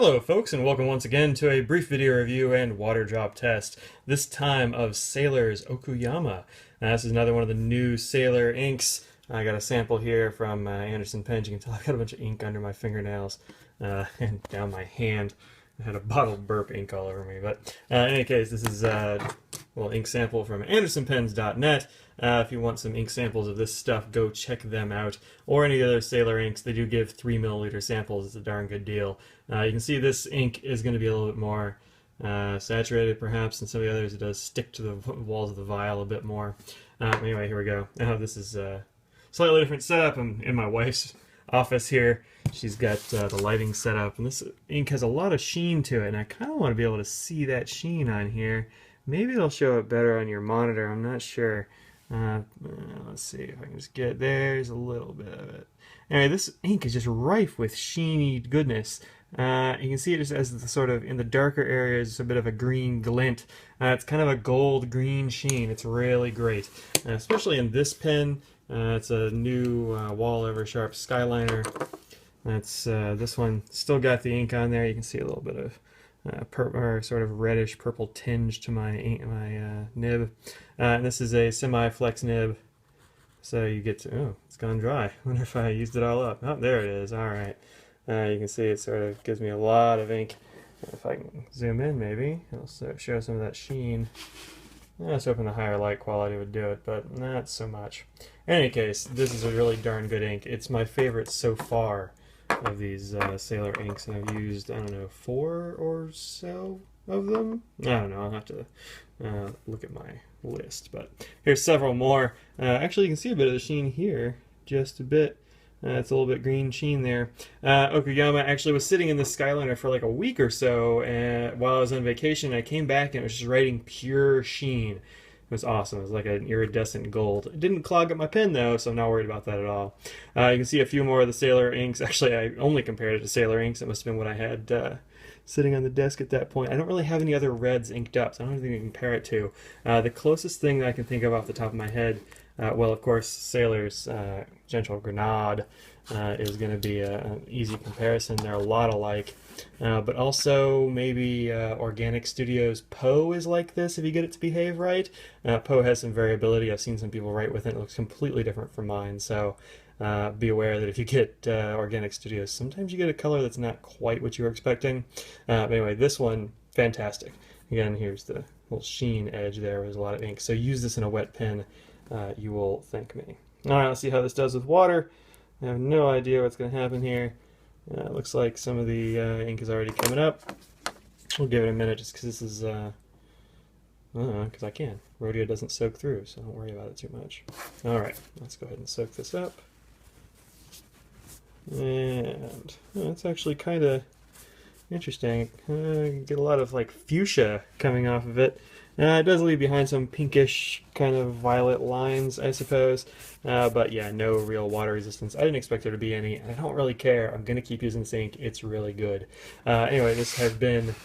Hello folks, and welcome once again to a brief video review and water drop test, this time of Sailor's Oku-Yama. This is another one of the new Sailor inks. I got a sample here from Anderson Pens. You can tell I've got a bunch of ink under my fingernails and down my hand. I had a bottled burp ink all over me, but in any case, this is a little ink sample from AndersonPens.net. If you want some ink samples of this stuff, go check them out. Or any other Sailor inks. They do give 3 milliliter samples. It's a darn good deal. You can see this ink is going to be a little bit more saturated, perhaps, than some of the others. It does stick to the walls of the vial a bit more. Anyway, here we go. This is a slightly different setup. I'm in my wife's office here. She's got the lighting set up, and this ink has a lot of sheen to it, and I kind of want to be able to see that sheen on here. Maybe it'll show it better on your monitor. I'm not sure. Let's see if I can just get there's a little bit of it. Anyway, this ink is just rife with sheeny goodness. You can see it just as the sort of in the darker areas, a bit of a green glint. It's kind of a gold green sheen. It's really great, especially in this pen. It's a new Wall Eversharp Skyliner. That's this one still got the ink on there. You can see a little bit of or sort of reddish purple tinge to my nib. And this is a semi-flex nib, so you get to, oh, it's gone dry. I wonder if I used it all up. Oh, there it is. All right. You can see it sort of gives me a lot of ink. If I can zoom in, maybe it'll show some of that sheen. I was hoping the higher light quality would do it, but not so much. In any case, this is a really darn good ink. It's my favorite so far of these Sailor inks, and I've used, I don't know, 4 or so of them. I don't know, I'll have to look at my list, but here's several more. Actually, you can see a bit of the sheen here, just a bit. It's a little bit green sheen there. Oku-Yama actually was sitting in this Skyliner for like a week or so, and while I was on vacation, I came back and it was just writing pure sheen. It was awesome. It was like an iridescent gold. It didn't clog up my pen though, so I'm not worried about that at all. You can see a few more of the Sailor inks. Actually, I only compared it to Sailor inks. It must have been what I had sitting on the desk at that point. I don't really have any other reds inked up, so I don't have anything to compare it to. The closest thing that I can think of off the top of my head, well, of course, Sailor's Gentle Grenade is going to be an easy comparison. They're a lot alike. But also maybe Organic Studios Poe is like this if you get it to behave right. Poe has some variability. I've seen some people write with it. It looks completely different from mine. So be aware that if you get Organic Studios, sometimes you get a color that's not quite what you were expecting. But anyway, this one, fantastic. Again, here's the little sheen edge there. There's a lot of ink. So use this in a wet pen. You will thank me. All right, let's see how this does with water. I have no idea what's going to happen here. Looks like some of the ink is already coming up. We'll give it a minute just because this is, because I can. Rodeo doesn't soak through, so don't worry about it too much. All right, let's go ahead and soak this up. And it's actually kind of interesting. Get a lot of like fuchsia coming off of it. It does leave behind some pinkish kind of violet lines, I suppose. But yeah, no real water resistance. I didn't expect there to be any, and I don't really care. I'm going to keep using this ink. It's really good. Anyway, this has been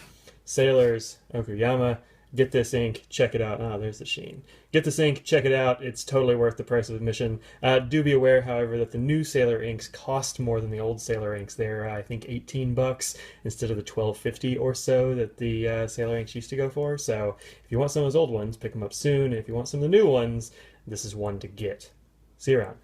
Sailor's Oku-Yama. Get this ink, check it out. Oh, there's the sheen. Get this ink, check it out. It's totally worth the price of admission. Do be aware, however, that the new Sailor inks cost more than the old Sailor inks. They're, I think, $18 instead of the $12.50 or so that the Sailor inks used to go for. So if you want some of those old ones, pick them up soon. And if you want some of the new ones, this is one to get. See you around.